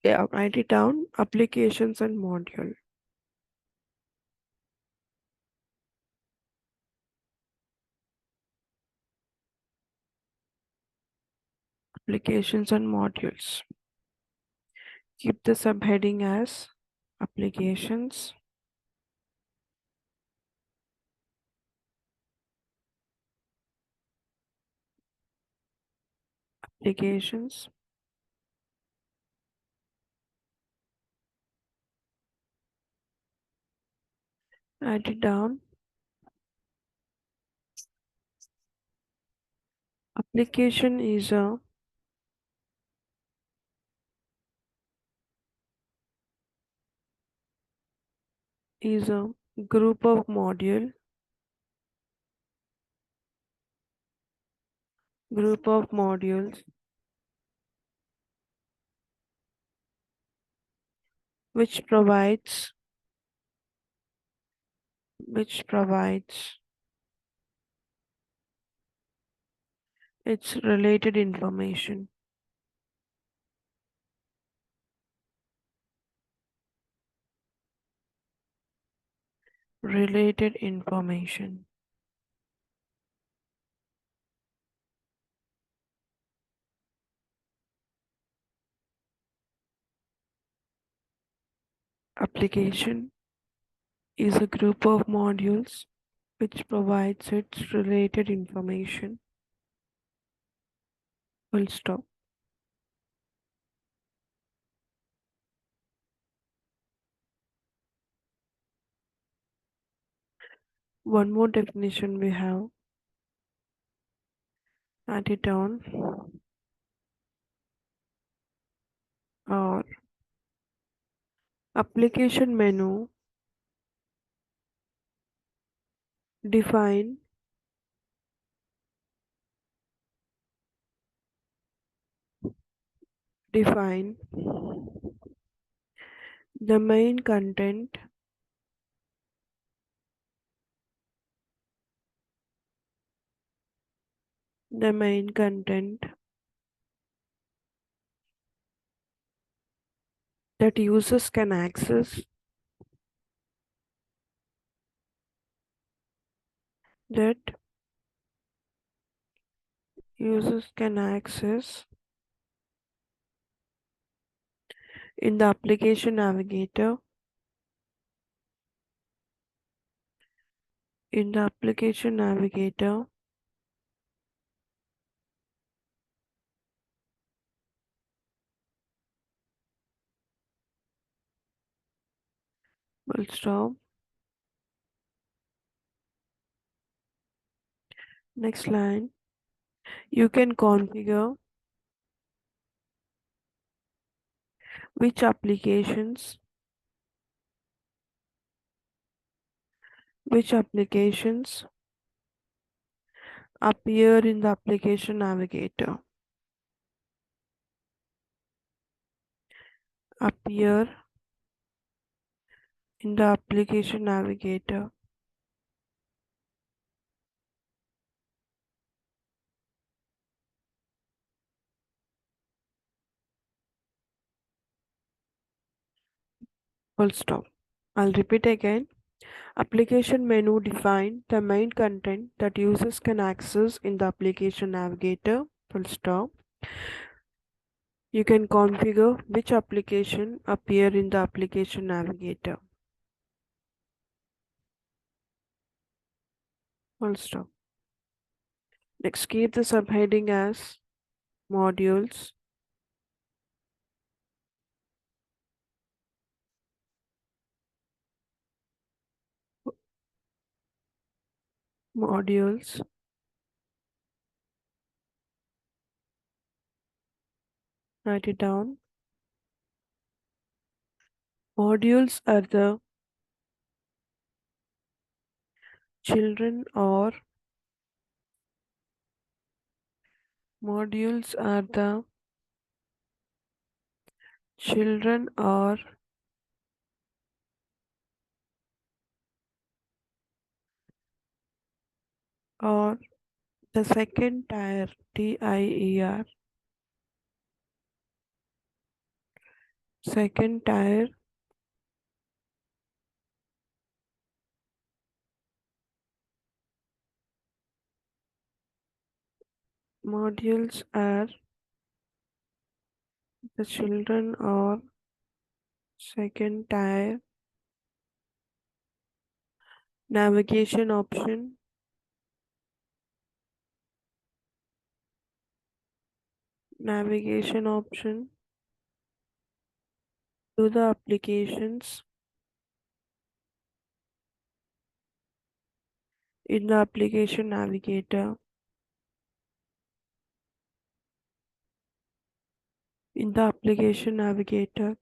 Yeah, write it down. Applications and module. Applications and modules. Keep the subheading as applications, applications, write it down. Application is a group of modules which provides its related information. Application is a group of modules which provides its related information. Full stop. One more definition we have. Add it down. Or application menu define define the main content the main content that users can access that users can access in the application navigator full stop. Next line, you can configure which applications appear in the application navigator. Appear in the application navigator. Full stop. I'll repeat again. Application menu define the main content that users can access in the application navigator. Full stop. You can configure which application appear in the application navigator. Full stop. Next, keep the subheading as modules, modules, write it down. Modules are the children or modules are the children or the second tier TIER second tier modules are the children or second tier navigation option, navigation option to the applications in the application navigator, in the application navigator.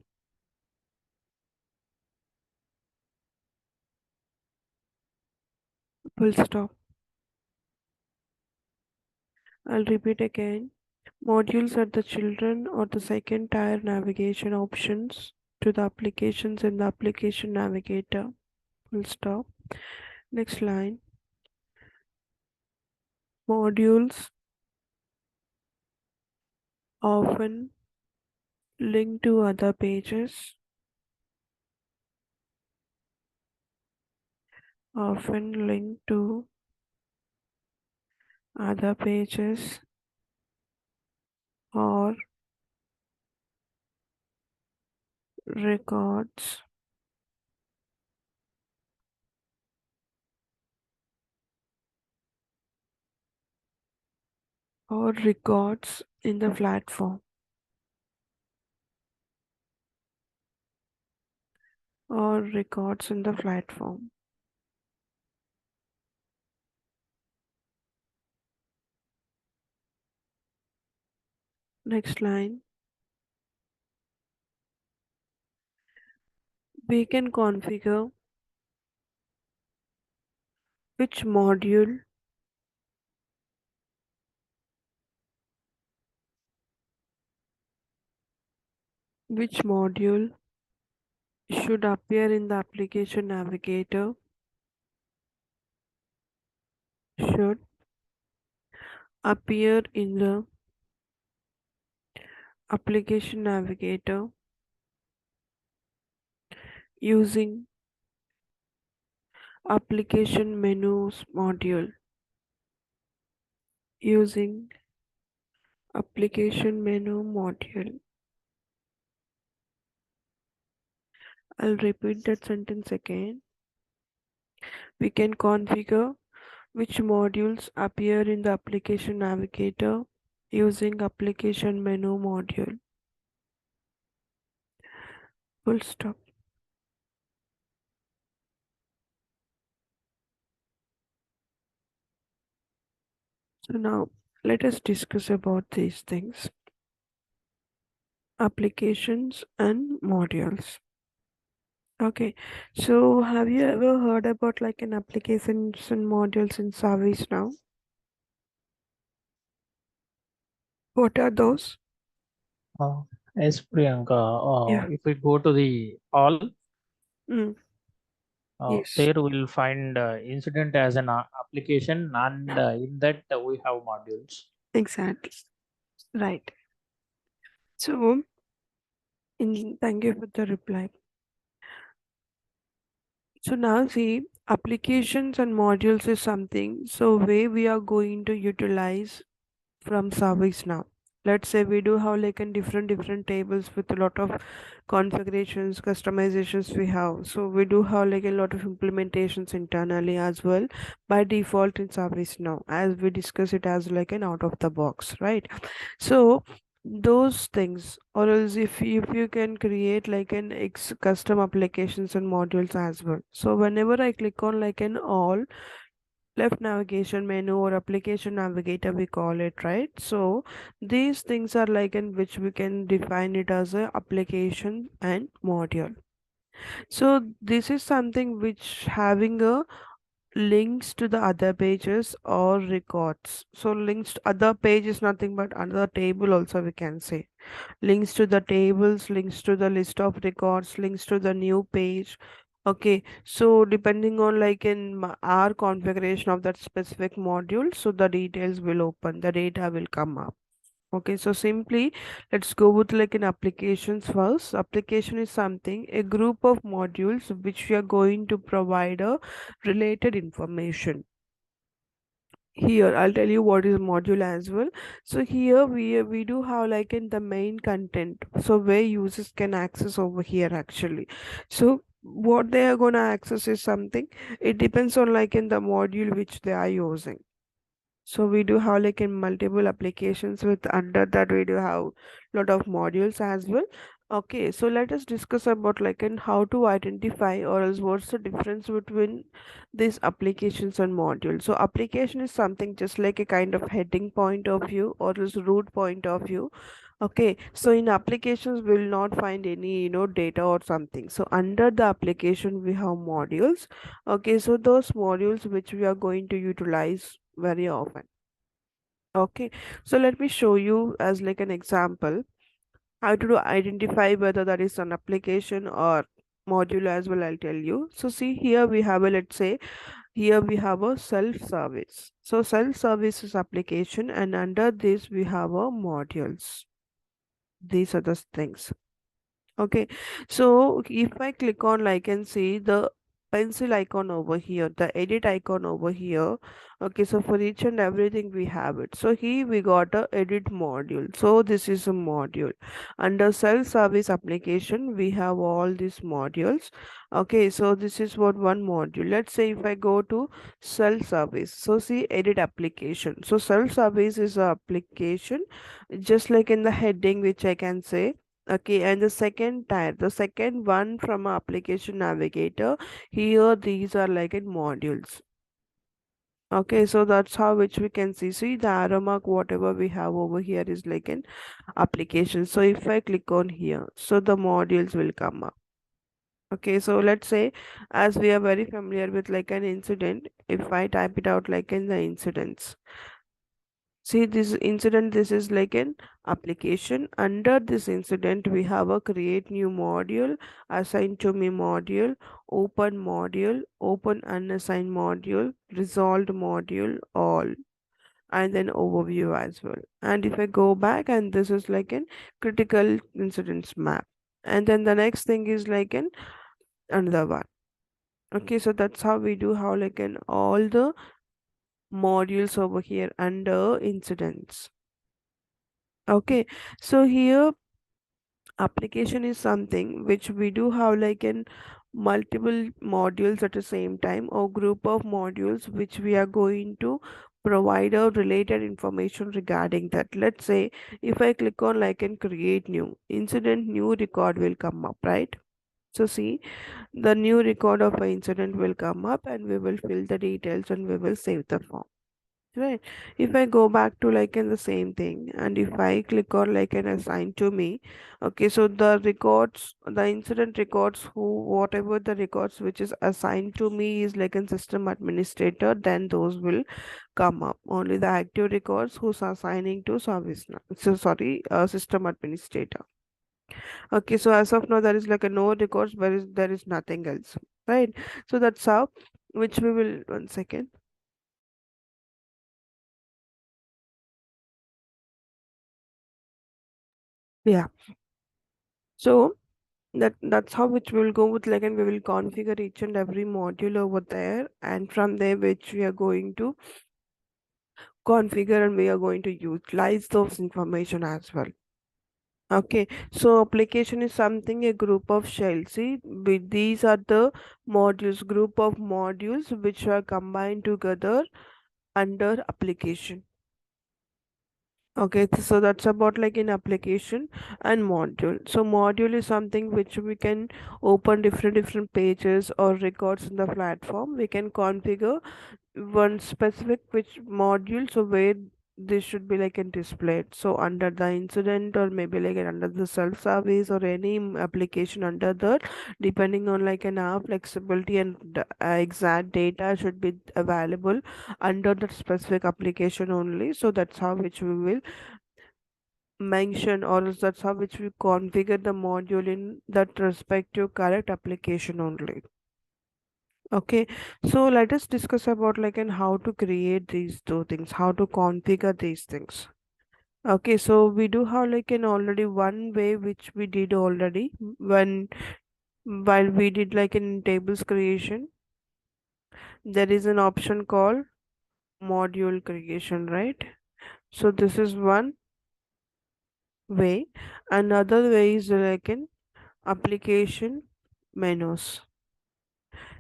Full stop. I'll repeat again. Modules are the children or the second tier navigation options to the applications in the application navigator. Full stop. Next line. Modules often link to other pages, often link to other pages or records in the platform or records in the platform. Next line. We can configure which module which module should appear in the application navigator, should appear in the application navigator using application menus module, using application menu module. I'll repeat that sentence again. We can configure which modules appear in the application navigator using application menu module. Full stop. So now let us discuss about these things. Applications and modules. Okay, so have you ever heard about like an applications and modules in service now? What are those? Uh, yes, Priyanka. Yeah. If we go to the all, Mm, yes, there we'll find incident as an application, and in that we have modules. exactly. Right. So, thank you for the reply. So now see, applications and modules is something. So way we are going to utilize from service now. Let's say we do have like in different tables with a lot of configurations, customizations we have. So we do have like a lot of implementations internally as well by default in service now, as we discuss it as like an out of the box, right? So those things, or else if you can create like an custom applications and modules as well. So whenever I click on like an all left navigation menu or application navigator we call it, right? So these things are like in which we can define it as a application and module. So this is something which having a links to the other pages or records. So links to other page is nothing but another table also we can say. Links to the tables, links to the list of records, links to the new page. Okay, so depending on like in our configuration of that specific module, so the details will open, the data will come up. Okay, so simply let's go with like an applications first. Application is something, a group of modules which we are going to provide a related information. Here I'll tell you what is module as well. So here we do have like in the main content, so where users can access over here actually. So what they are gonna access is something, it depends on like in the module which they are using. So we do have like in multiple applications, with under that we do have lot of modules as well. Okay, so let us discuss about like in how to identify, or else what's the difference between these applications and modules. So application is something just like a kind of heading point of view or else root point of view. Okay, so in applications we will not find any data or something. So under the application we have modules. Okay, so those modules which we are going to utilize very often. Okay, so let me show you as like an example how to identify whether that is an application or module as well. I'll tell you. So see here we have a, let's say here we have a self-service. So self-service is application, and under this we have a modules. These are the things. Okay, so if I click on like and see the pencil icon over here, the edit icon over here. Okay, so for each and everything we have it. So here we got a edit module. So this is a module. Under self-service application, we have all these modules. Okay, so this is what one module. Let's say if I go to self-service, so see edit application. So self-service is a application, just like in the heading, which I can say. Okay, and the second tier, the second one from application navigator, here these are like in modules. Okay, so that's how which we can see. See the arrow mark, whatever we have over here is like an application. So if I click on here, so the modules will come up. Okay, so let's say as we are very familiar with like an incident, if I type it out like in the incidents. See this incident, this is like an application. Under this incident, we have a create new module, assign to me module, open unassigned module, resolved module, all, and then overview as well. And if I go back, and this is like an critical incidents map. And then the next thing is like an another one. Okay, so that's how we do how like an all the modules over here under incidents. Okay, so here application is something which we do have like in multiple modules at the same time, or group of modules which we are going to provide a related information regarding that. Let's say if I click on like and create new incident, new record will come up, right? So see, the new record of an incident will come up, and we will fill the details and we will save the form. Right. If I go back to like in the same thing, and if I click on like an assign to me, okay, so the records, the incident records, who whatever the records which is assigned to me is like a system administrator, then those will come up. Only the active records who's assigning to service now. So sorry, system administrator. Okay, so as of now there is like a no records, there is nothing else. Right. So that's how, which we will, one second. Yeah. So that's how which we'll go with like, and we will configure each and every module over there, and from there which we are going to configure, and we are going to utilize those information as well. Okay, so application is something, a group of shells. See, these are the modules, group of modules which are combined together under application. Okay, so that's about like in application and module. So module is something which we can open different pages or records in the platform. We can configure one specific which module, so where this should be like in displayed. So under the incident, or maybe like under the self service, or any application under that, depending on like an our flexibility, and the exact data should be available under that specific application only. So that's how which we will mention, or else that's how which we configure the module in that respective correct application only. Okay, so let us discuss about like and how to create these two things, how to configure these things. Okay, so we do have like an already one way which we did already when while we did like in tables creation, there is an option called module creation, right? So this is one way. Another way is like in application menus.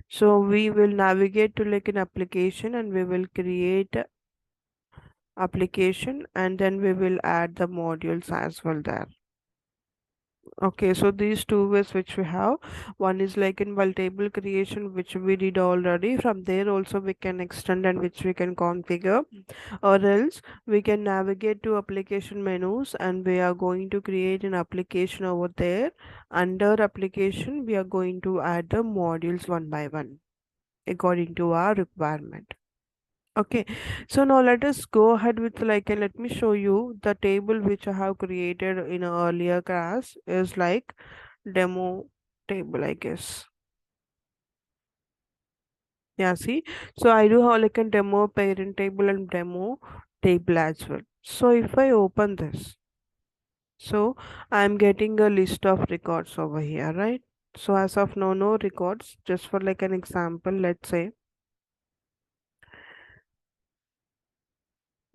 So we will navigate to like an application and we will create a application and then we will add the modules as well there. Okay, so these two ways which we have, one is like in while table creation which we did already. From there also we can extend and which we can configure, or else we can navigate to application menus and we are going to create an application over there. Under application we are going to add the modules one by one according to our requirement. Okay, so now let us go ahead with like, and let me show you the table which I have created in a earlier class is like demo table, I guess. Yeah, see, so I do have like a demo parent table and demo table as well. So if I open this, so I'm getting a list of records over here, right? So as of now, no records. Just for like an example, let's say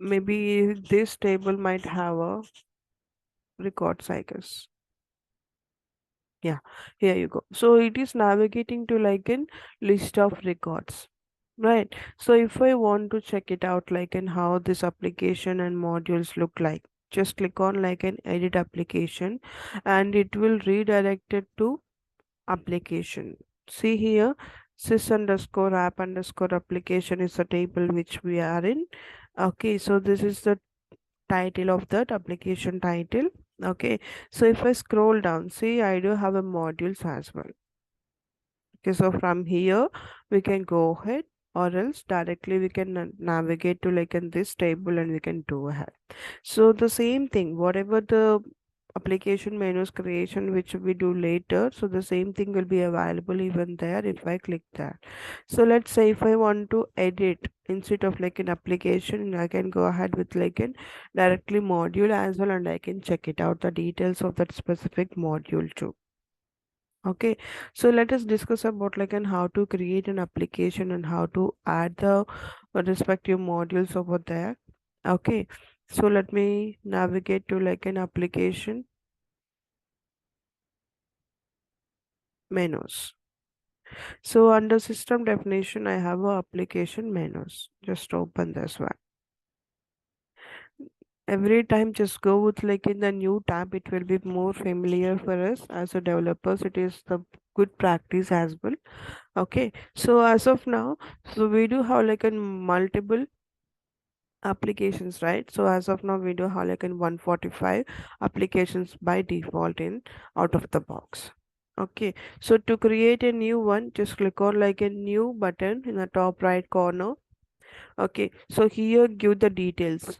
maybe this table might have a records, I guess. Yeah, here you go. So it is navigating to like an list of records, right? So if I want to check it out like in how this application and modules look like, just click on like an edit application and it will redirect it to application. See here, sys underscore app underscore application is the table which we are in. Okay, so this is the title of that application title. Okay, so if I scroll down, see I do have a modules as well. Okay, so from here we can go ahead, or else directly we can navigate to like in this table and we can do ahead. So the same thing, whatever the application menus creation which we do later, so the same thing will be available even there if I click that. So let's say if I want to edit instead of like an application, I can go ahead with like an directly module as well and I can check it out the details of that specific module too. Okay, so let us discuss about like and how to create an application and how to add the respective modules over there. Okay, so let me navigate to like an application menus. So under system definition, I have a application menus. Just open this one. Every time just go with like in the new tab, it will be more familiar for us as a developers. It is the good practice as well. Okay, so as of now, so we do have like a multiple applications, right? So as of now we do have like in 145 applications by default in out of the box. Okay, so to create a new one, just click on like a new button in the top right corner. Okay, so here give the details.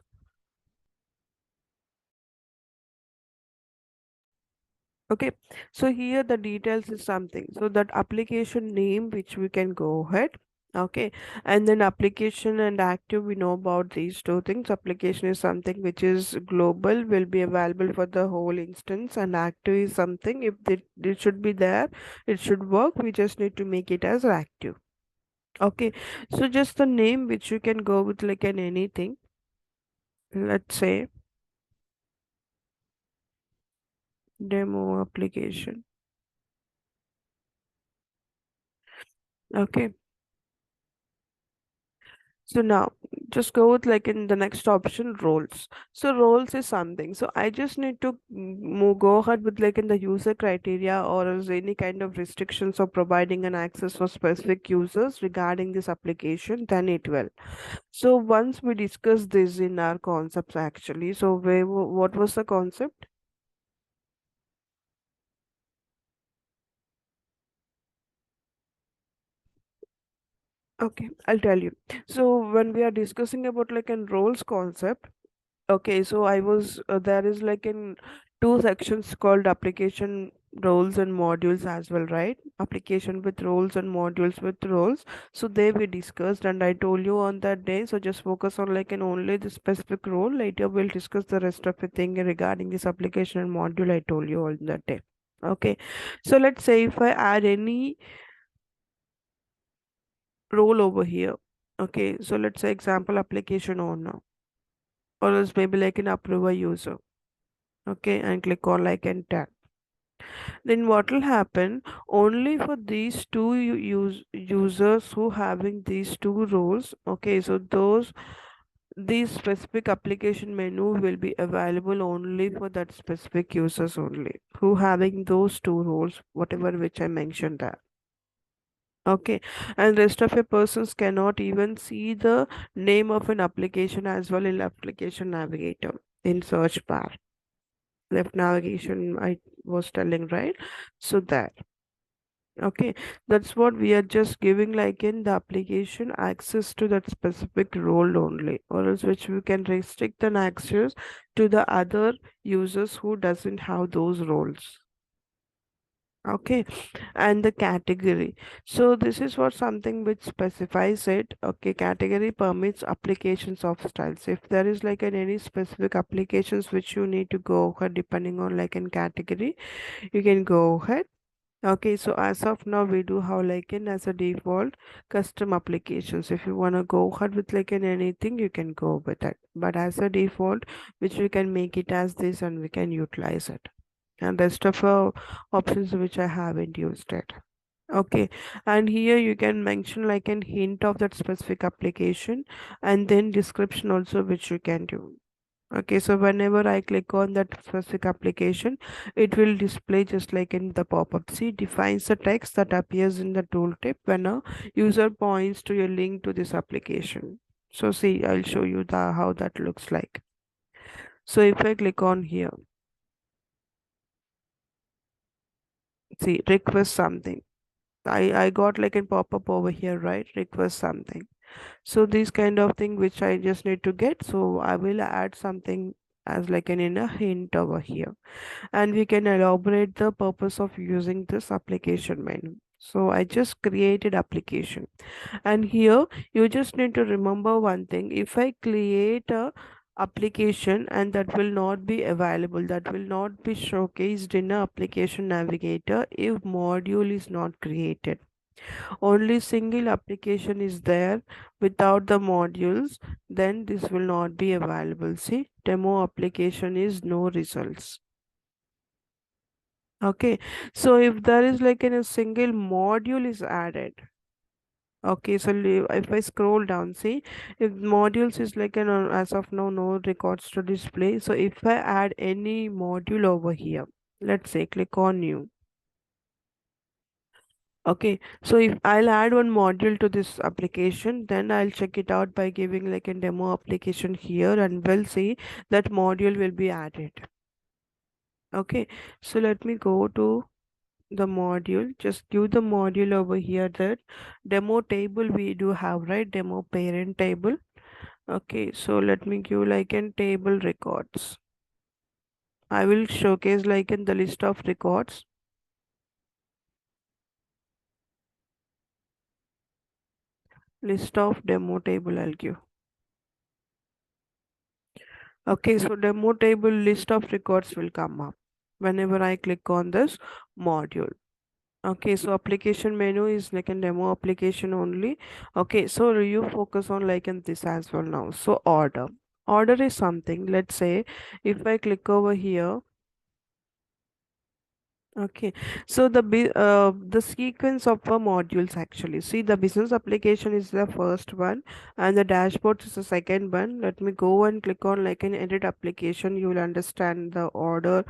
Okay, so here the details is something. So that application name which we can go ahead. Okay, and then application and active, we know about these two things. Application is something which is global, will be available for the whole instance, and active is something if it should be there, it should work. We just need to make it as active. Okay, so just the name which you can go with like an anything. Let's say demo application. Okay, so now just go with like in the next option roles. So roles is something. So I just need to go ahead with like in the user criteria or is any kind of restrictions of providing an access for specific users regarding this application, then it will. So once we discuss this in our concepts actually. So what was the concept? Okay, I'll tell you. So when we are discussing about like an roles concept, okay, so I was there is like in two sections called application roles and modules as well, right? Application with roles and modules with roles. So they we discussed, and I told you on that day. So just focus on like an only the specific role. Later we'll discuss the rest of the thing regarding this application and module I told you on that day. Okay. So let's say if I add any role over here. Okay. So let's say example application owner, or else maybe like an approver user. Okay, and click on like and tag. Then what will happen, only for these two users who having these two roles. Okay, so those these specific application menu will be available only for that specific users only who having those two roles, whatever which I mentioned there. Okay, and rest of your persons cannot even see the name of an application as well in application navigator in search bar. Left navigation I was telling, right? So that. Okay, that's what we are just giving like in the application access to that specific role only, or else which we can restrict an access to the other users who doesn't have those roles. Okay, and the category. So this is what something which specifies it. Okay, category permits applications of styles. If there is like an any specific applications which you need to go ahead depending on like in category, you can go ahead. Okay, so as of now, we do have like in as a default custom applications. If you want to go ahead with like in anything, you can go with it. But as a default, which we can make it as this and we can utilize it. And rest of our options which I haven't used it. Okay, and here you can mention like an hint of that specific application and then description also which you can do. Okay, so whenever I click on that specific application, it will display just like in the pop-up. See, defines the text that appears in the tooltip when a user points to a link to this application. So see, I'll show you the how that looks like. So if I click on here, see, request something. I got like a pop-up over here, right? Request something. So this kind of thing which I just need to get. So I will add something as like an in a hint over here, and we can elaborate the purpose of using this application menu. So I just created application, and here you just need to remember one thing. If I create a application and that will not be available, that will not be showcased in a application navigator if module is not created. Only single application is there without the modules, then this will not be available. See, demo application is no results. Okay, so if there is like in a single module is added. Okay, so if I scroll down, see, if modules is like an as of now no records to display. So if I add any module over here, let's say click on new. Okay, so if I'll add one module to this application, then I'll check it out by giving like a demo application here, and we'll see that module will be added. Okay, so let me go to the module. Just give the module over here, that demo table we do have, right? Demo parent table. Okay, so let me give like in table records. I will showcase like in the list of records. List of demo table I'll give. Okay, so demo table list of records will come up whenever I click on this module. Okay, so application menu is like a demo application only. Okay, so you focus on like in this as well now. So order. Order is something, let's say if I click over here. Okay, so the sequence of the modules actually. See, the business application is the first one, and the dashboard is the second one. Let me go and click on like an edit application. You will understand the order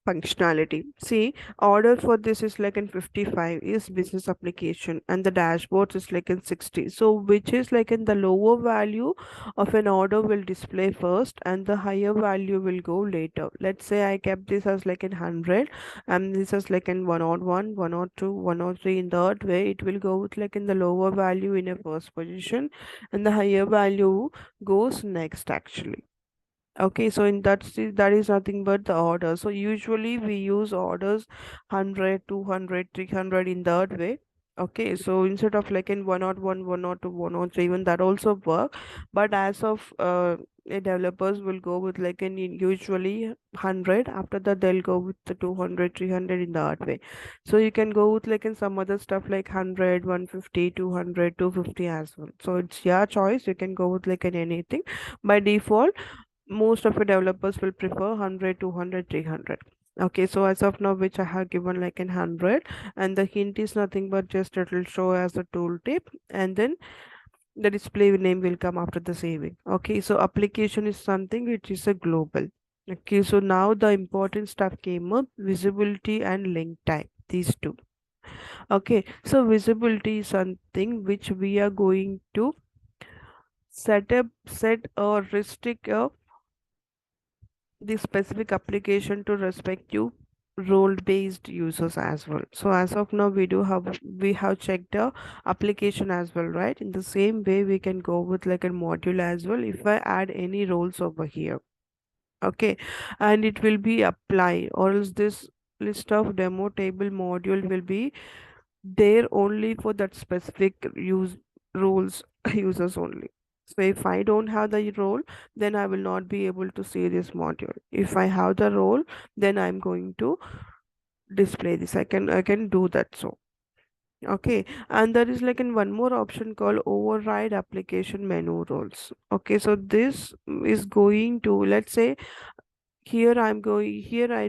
functionality. See, order for this is like in 55 is business application, and the dashboard is like in 60. So which is like in the lower value of an order will display first and the higher value will go later. Let's say I kept this as like in 100 and this is like in 101, 102, 103. In that way it will go with like in the lower value in a first position and the higher value goes next actually. Okay, so in that is nothing but the order. So usually we use orders 100, 200, 300 in that way. Okay, so instead of like in 101, 102, 103, even that also work. But as of developers will go with like in usually 100. After that they'll go with the 200, 300 in that way. So you can go with like in some other stuff like 100, 150, 200, 250 as well. So it's your choice. You can go with like in anything. By default most of the developers will prefer 100, 200, 300. Okay, so as of now which I have given like in 100, and the hint is nothing but just it will show as a tooltip, and then the display name will come after the saving. Okay, so application is something which is a global. Okay, so now the important stuff came up: visibility and link type, these two. Okay, so visibility is something which we are going to set or restrict a the specific application to respective role based users as well. So as of now we have checked the application as well, right? In the same way we can go with like a module as well if I add any roles over here. Okay, and it will be apply, or else this list of demo table module will be there only for that specific use roles users only. So if I don't have the role, then I will not be able to see this module. If I have the role, then I'm going to display this. I can do that. So okay, and there is like in one more option called override application menu roles. Okay, so this is going to, let's say, here I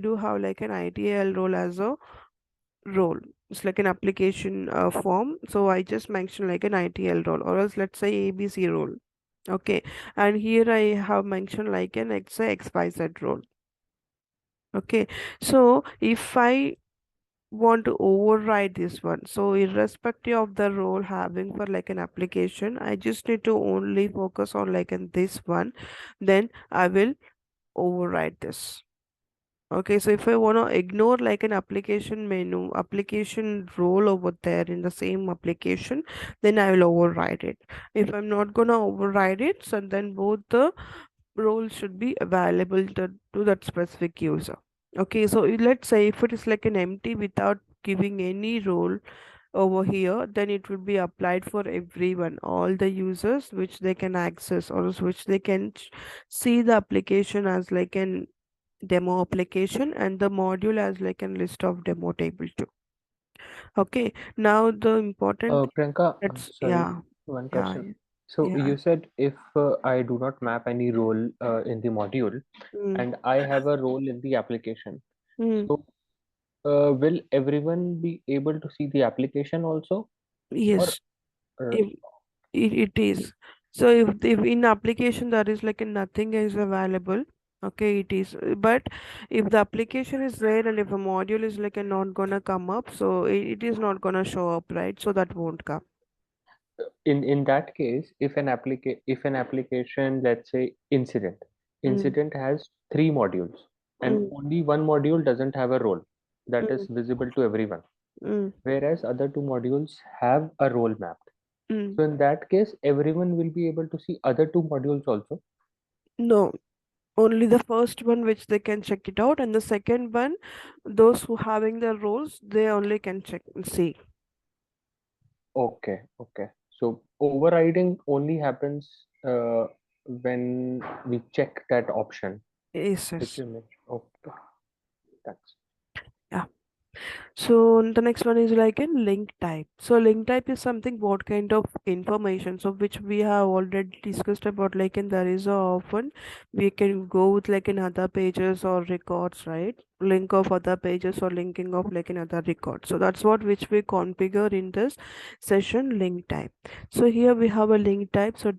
do have like an ITL role as a role. It's like an application form. So I just mentioned like an ITL role, or else let's say ABC role. Okay, and here I have mentioned like an X XYZ role. Okay, so if I want to override this one, so irrespective of the role having for like an application, I just need to only focus on like in this one, then I will override this. Okay, so if I want to ignore like an application menu, application role over there in the same application, then I will override it. If I'm not gonna override it, so then both the roles should be available to that specific user. Okay, so let's say if it is like an empty without giving any role over here, then it will be applied for everyone, all the users which they can access, or else which they can see the application as like an demo application, and the module as like a list of demo table too. Okay, now the important, Priyanka, let's, sorry, yeah, one yeah, question. So yeah. you said if I do not map any role in the module Mm, and I have a role in the application, mm, so will everyone be able to see the application also? Or yes, uh, if it is. So if in application there is like a nothing is available, okay, it is. But if the application is there and if a module is like a not gonna come up, so it is not gonna show up, right? So that won't come. in that case, if an application, let's say Mm, incident has three modules and mm, only one module doesn't have a role that is mm, visible to everyone, mm, whereas other two modules have a role mapped. mm. So in that case, everyone will be able to see other two modules also. No, only the first one which they can check it out, and the second one those who having the roles they only can check and see. Okay, okay. So overriding only happens when we check that option, Yes, which yes. you mentioned. Okay, that's Yeah. So the next one is like a link type. So link type is something what kind of information. So which we have already discussed about, like in there is a often we can go with like in other pages or records, right? Link of other pages or linking of like in other records. So that's what which we configure in this session, link type. So here we have a link type. So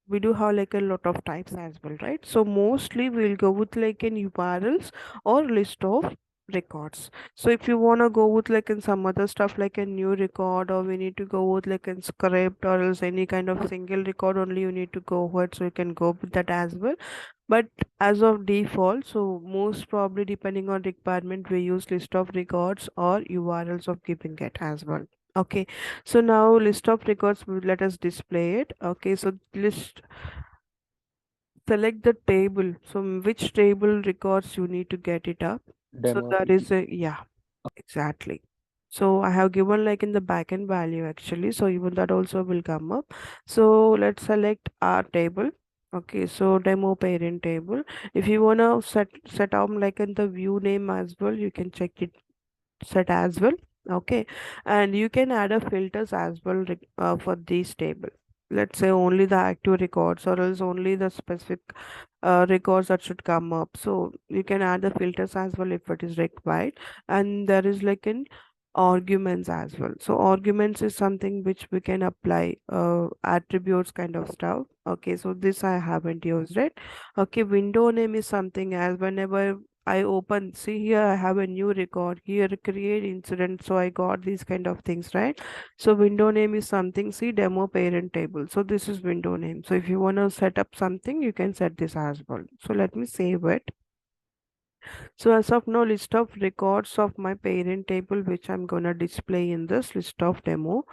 we do have like a lot of types as well, right? So mostly we'll go with like in URLs or list of records. So if you want to go with like in some other stuff like a new record, or we need to go with like in script, or else any kind of single record only you need to go with, so you can go with that as well. But as of default, so most probably depending on requirement, we use list of records or URLs of giving it as well. Okay, so now list of records, let us display it. Okay, so list select the table. So which table records you need to get it up. So Demo that application. is a, yeah, exactly. So I have given like in the backend value actually. So even that also will come up. So let's select our table. Okay, so demo parent table. If you wanna set up like in the view name as well, you can check it set as well. Okay, and you can add a filters as well for this table. Let's say only the active records or else only the specific records that should come up. So you can add the filters as well if it is required. And there is like an arguments as well. So arguments is something which we can apply attributes kind of stuff. Okay, so this I haven't used it. Okay, window name is something as whenever I open, see here I have a new record here, create incident. So I got these kind of things, right? So window name is something, see demo parent table. So this is window name. So if you want to set up something, you can set this as well. So let me save it. So as of now, list of records of my parent table, which I'm gonna display in this list of demo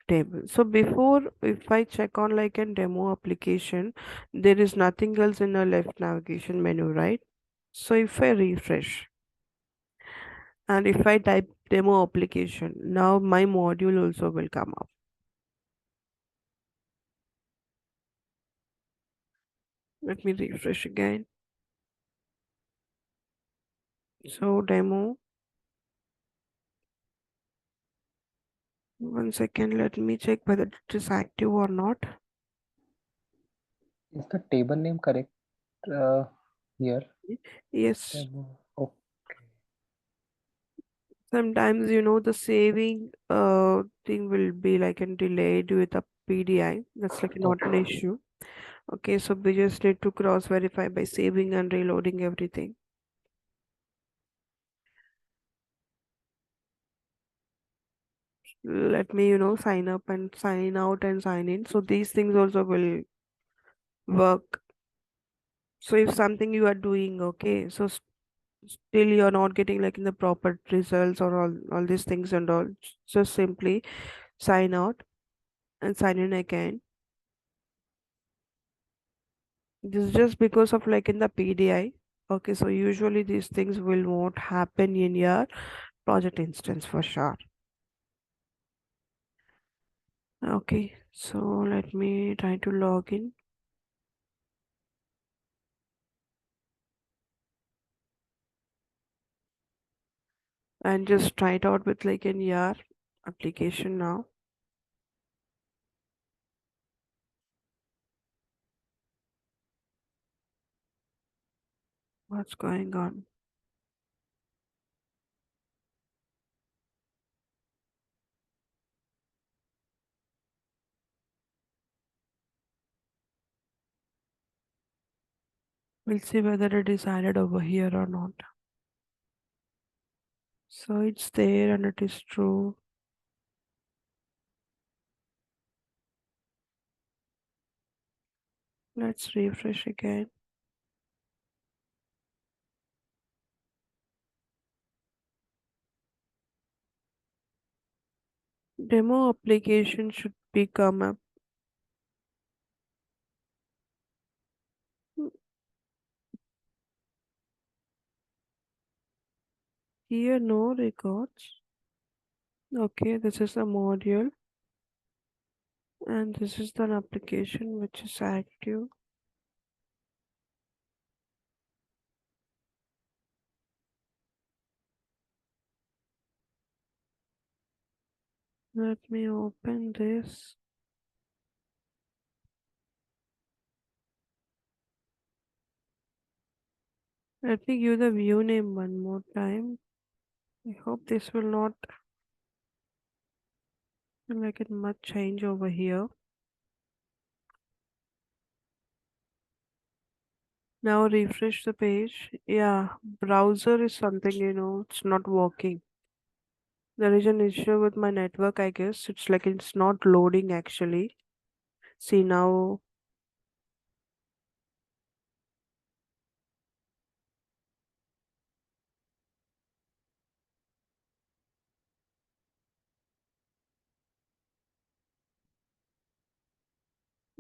table. So before, if I check on like a demo application, there is nothing else in the left navigation menu, right? So if I refresh and if I type demo application, now my module also will come up. Let me refresh again. So demo, one second, let me check whether it is active or not. Is the table name correct here? Yes, Demo. Okay. sometimes the saving thing will be like and delayed with a PDI. That's like not an Okay. issue. Okay, so we just need to cross verify by saving and reloading everything. Let me sign up and sign out and sign in. So these things also will work. So if something you are doing, okay, so still you're not getting like in the proper results or all these things and all, just simply sign out and sign in again. This is just because of like in the PDI. Okay, so usually these things will not happen in your project instance for sure. Okay, so let me try to log in and just try it out with like in your application now. What's going on? We'll see whether it is added over here or not. So it's there and it is true. Let's refresh again. Demo application should be come up. Here no records. Okay, this is a module and this is the application which is active. Let me open this. Let me give the view name one more time. I hope this will not make it much change over here. Now refresh the page. Yeah, browser is something, it's not working. There is an issue with my network, I guess. It's like it's not loading actually. See now,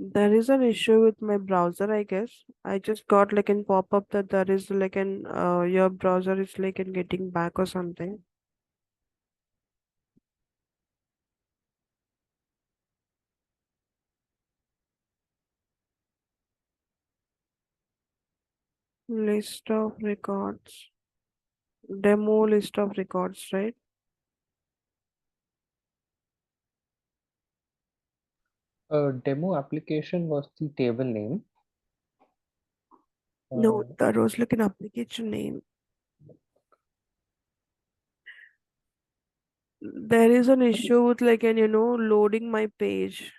There is an issue with my browser, I guess. I just got like an pop-up that there is like an your browser is like in getting back or something. List of records. Demo list of records, right? Demo application was the table name. No, Uh, that was like an application name. There is an issue with like an loading my page.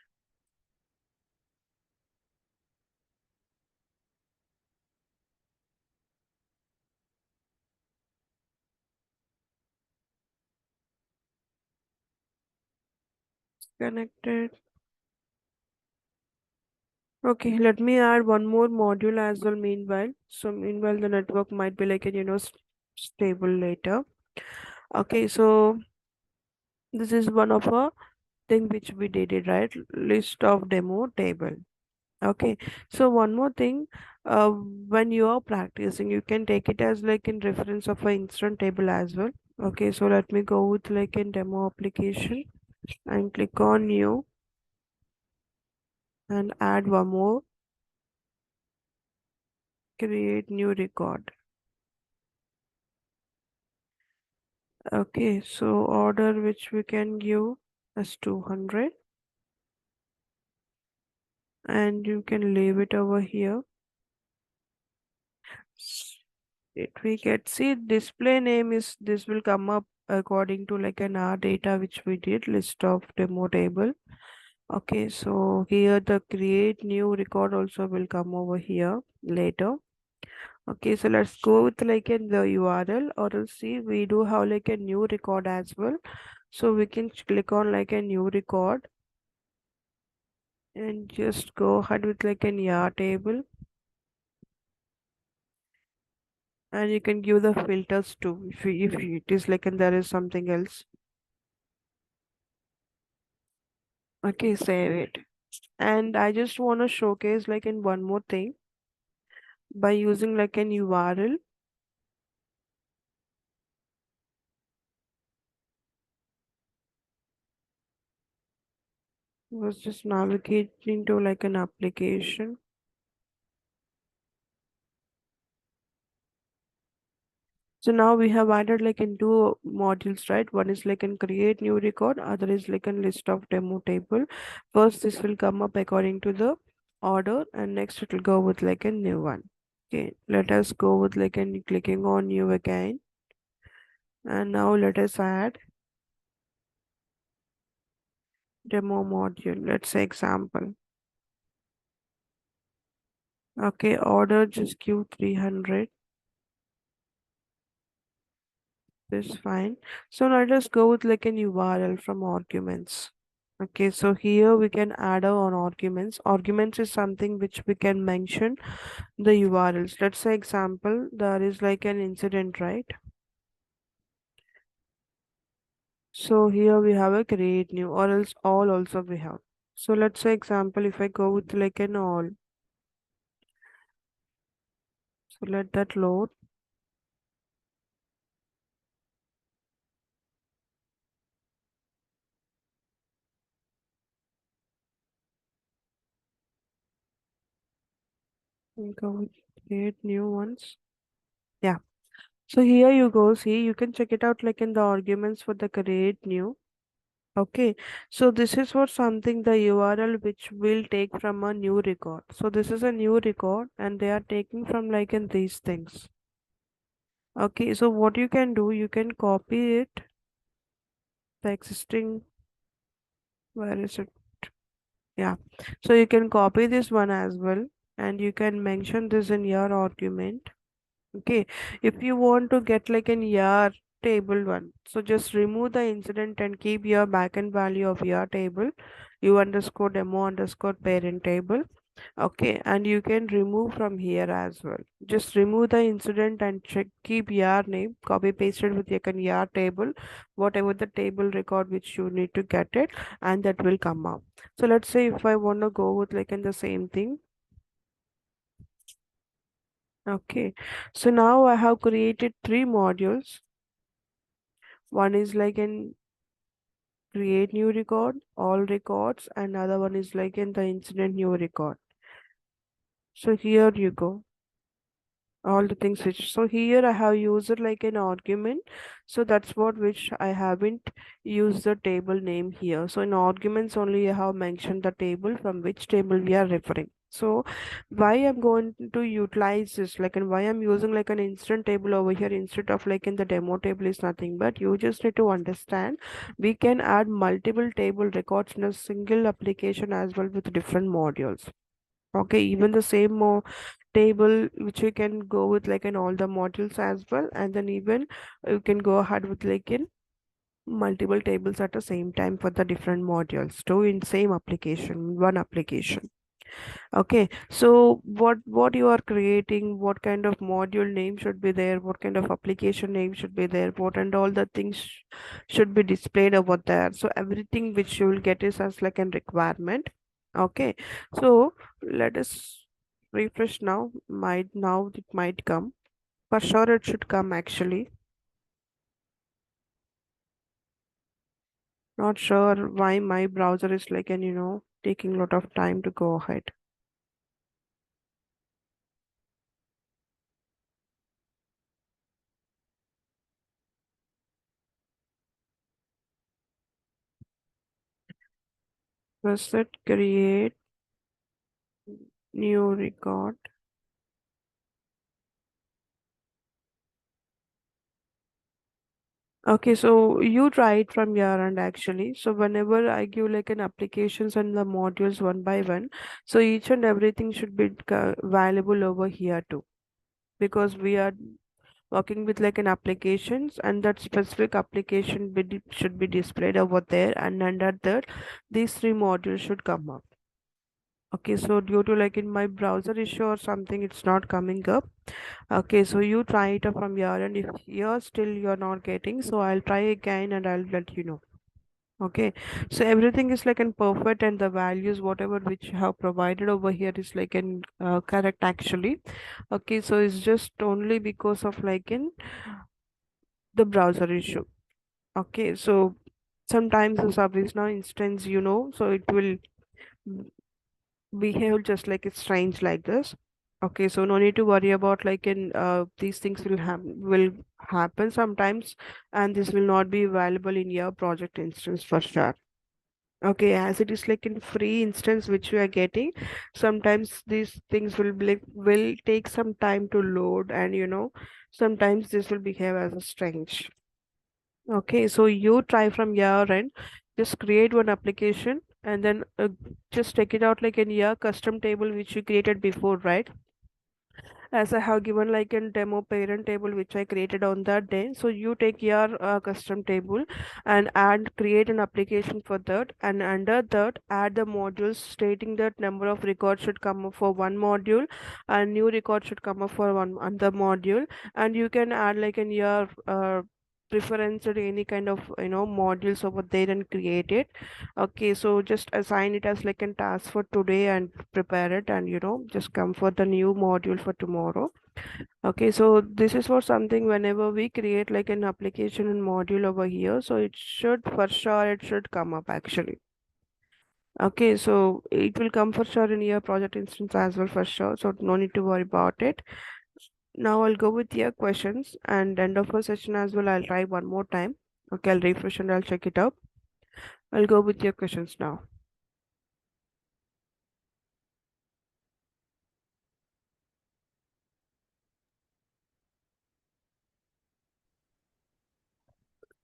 Connected. Okay, let me add one more module as well meanwhile. So meanwhile the network might be like stable later. Okay, so this is one of a thing which we did it, right? List of demo table. Okay, so one more thing, when you are practicing, you can take it as like in reference of an instant table as well. Okay, so let me go with like in demo application and click on new and add one more, create new record. Okay, so order which we can give as 200 and you can leave it over here. It we get see display name is this will come up according to like an R data which we did list of demo table. Okay, so here the create new record also will come over here later. Okay, so let's go with like in the URL or else see we do have like a new record as well. So we can click on like a new record and just go ahead with like an ER table and you can give the filters too if it is like and there is something else. Okay, save it. And I just want to showcase like in one more thing by using like an URL. Was just navigating to like an application. So now we have added like in two modules, right? One is like in create new record, other is like in list of demo table. First, this will come up according to the order, and next it will go with like a new one. Okay, let us go with like and clicking on new again. And now let us add demo module. Let's say example. Okay, order just give 300. This is fine. So now let us go with like an URL from arguments. Okay, so here we can add on arguments. Arguments is something which we can mention the URLs. Let's say example, there is like an incident, right? So here we have a create new or else all also we have. So let's say example, if I go with like an all, so let that load. And go with create new ones. Yeah. So here you go. See, you can check it out like in the arguments for the create new. Okay, so this is for something the URL which will take from a new record. So this is a new record and they are taking from like in these things. Okay, so what you can do, you can copy it, the existing, where is it? Yeah, so you can copy this one as well and you can mention this in your argument. Okay, if you want to get like an ER table one, so just remove the incident and keep your backend value of your table, u underscore demo underscore parent table. Okay, and you can remove from here as well. Just remove the incident and check, keep your name, copy pasted with your table, whatever the table record which you need to get it, and that will come up. So let's say if I want to go with like in the same thing. Okay, so now I have created three modules. One is like in create new record, all records, and other one is like in the incident new record. So here you go. All the things which, so here I have used it like an argument, so that's what which I haven't used the table name here. So in arguments only I have mentioned the table from which table we are referring. So why I'm going to utilize this, like, and why I'm using like an instant table over here instead of like in the demo table is nothing but you just need to understand we can add multiple table records in a single application as well with different modules. Okay, even the same table which you can go with like in all the modules as well, and then even you can go ahead with like in multiple tables at the same time for the different modules too in same application, one application. Okay, so what you are creating, what kind of module name should be there, what kind of application name should be there, what and all the things should be displayed over there. So everything which you will get is as like a requirement. Okay, so let us refresh now. Now it might come. For sure it should come actually. Not sure why my browser is like and taking a lot of time to go ahead. Press it, create new record. Okay, so you try it from your end actually. So whenever I give like an applications and the modules one by one, so each and everything should be valuable over here too, because we are working with like an applications and that specific application should be displayed over there, and under that these three modules should come up. Okay, so due to like in my browser issue or something, it's not coming up. Okay, so you try it from here, and if you're still you're not getting, so I'll try again and I'll let you know. Okay, so everything is like in perfect, and the values whatever which you have provided over here is like in correct actually. Okay, so it's just only because of like in the browser issue. Okay, so sometimes the service now instance, so it will behave just like it's strange like this. Okay, so no need to worry about like in these things will happen sometimes, and this will not be available in your project instance for sure. Okay, as it is like in free instance which we are getting, sometimes these things will take some time to load, and sometimes this will behave as a strange. Okay, so you try from your end, just create one application and then just take it out like in your custom table which you created before, right? As I have given like a demo parent table which I created on that day. So you take your custom table and create an application for that, and under that add the modules stating that number of records should come up for one module and new record should come up for one other module, and you can add like in your preference or any kind of modules over there and create it. Okay, so just assign it as like a task for today and prepare it, and just come for the new module for tomorrow. Okay, so this is for something whenever we create like an application and module over here, so it should for sure it should come up actually. Okay, so it will come for sure in your project instance as well for sure, so no need to worry about it. Now I'll go with your questions, and end of our session as well I'll try one more time. Okay, I'll refresh and I'll check it out. I'll go with your questions now.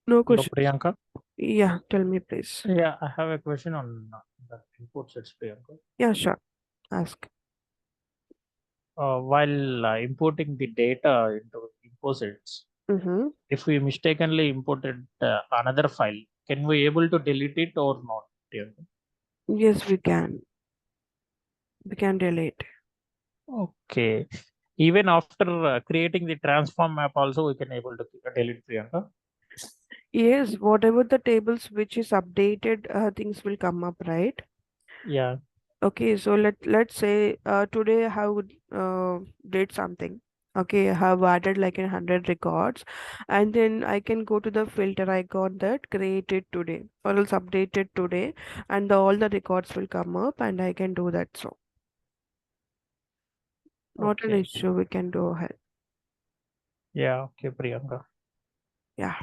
No Hello, questions. Priyanka. Yeah, tell me please. Yeah, I have a question on the input sets, Priyanka. Yeah, sure. Ask. While importing the data into info sets, Mm-hmm. if we mistakenly imported another file, can we able to delete it or not, Priyanka? Yes, we can. we can delete. Okay. Even after creating the transform map, also we can able to delete, Priyanka. Yes, whatever the tables which is updated, things will come up, right? Yeah. Okay, so let's say today I have did something. Okay, I have added like 100 records, and then I can go to the filter icon that created today or else updated today, and all the records will come up, and I can do that. So not an Okay. issue. We can go ahead. Yeah. Okay, Priyanka. Yeah,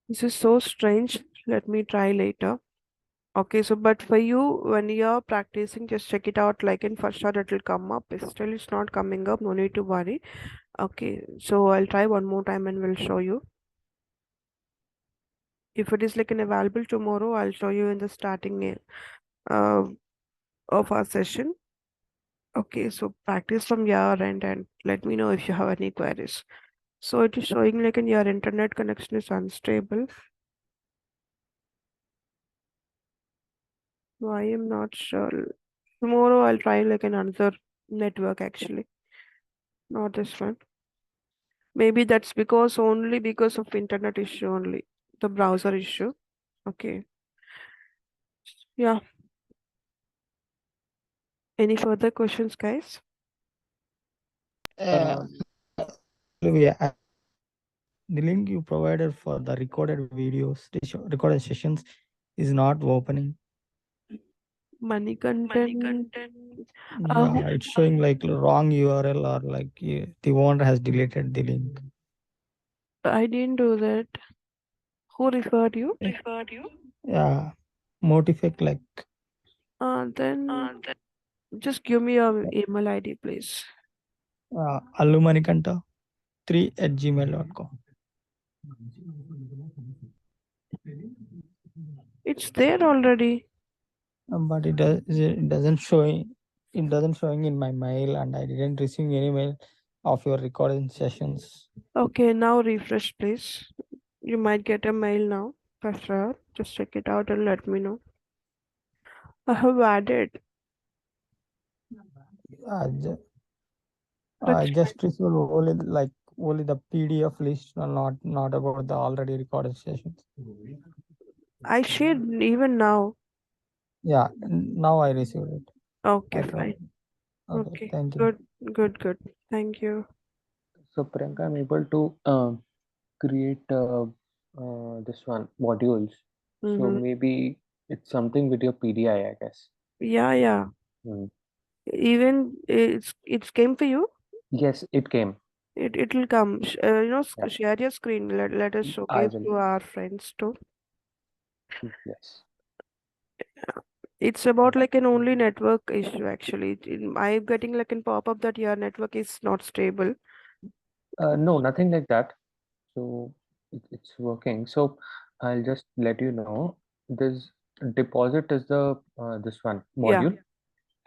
this is so strange. Let me try later. Okay, so but for you, when you're practicing, just check it out. Like in first shot, it will come up. If still it's not coming up, no need to worry. Okay, so I'll try one more time and we'll show you. If it is like an available tomorrow, I'll show you in the starting uh, of our session. Okay, so practice from your end and let me know if you have any queries. So it is showing like in your internet connection is unstable. I am not sure. Tomorrow I'll try like another network actually, not this one. Maybe that's because of internet issue only, the browser issue. Okay. Yeah. Any further questions, guys? Uh, Yeah, the link you provided for the recorded videos, recorded sessions is not opening. Money content. Uh, Yeah, it's showing like wrong URL or like the owner has deleted the link. I didn't do that. Who referred you? Yeah, Motifect like Then just give me your email ID, please. allumanikanta 3@gmail.com. It's there already. But it doesn't showing in my mail, and I didn't receive any mail of your recording sessions. Okay, now refresh, please. You might get a mail now. For sure. Just check it out and let me know. I have added. I, ju- I Let's just received only the PDF list, not about the already recorded sessions. I shared even now. Yeah, now I received it. Okay, I thought, fine. okay, Okay, thank you. good, good, good. Thank you. so Priyanka, I'm able to create this one modules. So Mm-hmm. maybe it's something with your PDI, I guess. Yeah, yeah. Hmm. Even it's came for you. Yes, it came. It'll come. Yeah, Share your screen. Let us I showcase will. to our friends too. Yes. It's about like an only network issue actually. I'm getting like a pop-up that your network is not stable. No, nothing like that. So it's working. So I'll just let you know. This deposit is the this one Yeah, module,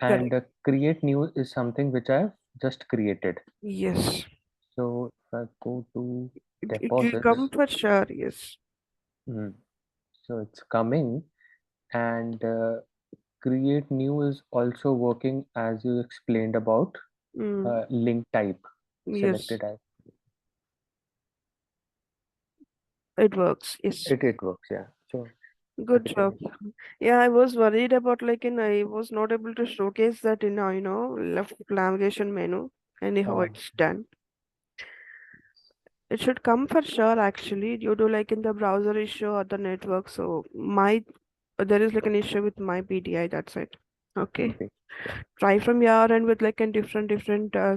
and correct. create new is something which I've just created. Yes. So if I go to It will come deposits, for sure. Yes. hmm, so it's coming, and create new is also working as you explained about Mm, link type yes. selected as It works. Yes. it works, yeah. So Good everything job. is Yeah, I was worried about like in I was not able to showcase that in left navigation menu. Anyhow, uh, it's done. It should come for sure actually due to like in the browser issue or the network. So my there is like an issue with my PTI. That's it. Okay. okay. Yeah, Try from your end with like in different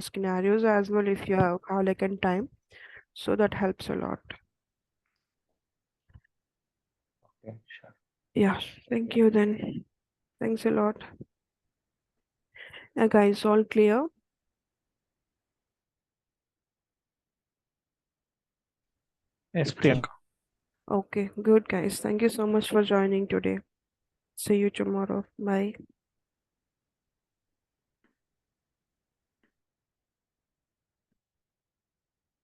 scenarios as well if you have like in time. So that helps a lot. okay, sure. Yeah. Thank you then. Thanks a lot. Yeah, guys, all clear? Yes, Priyanka. Okay, good guys. Thank you so much for joining today. See you tomorrow. Bye.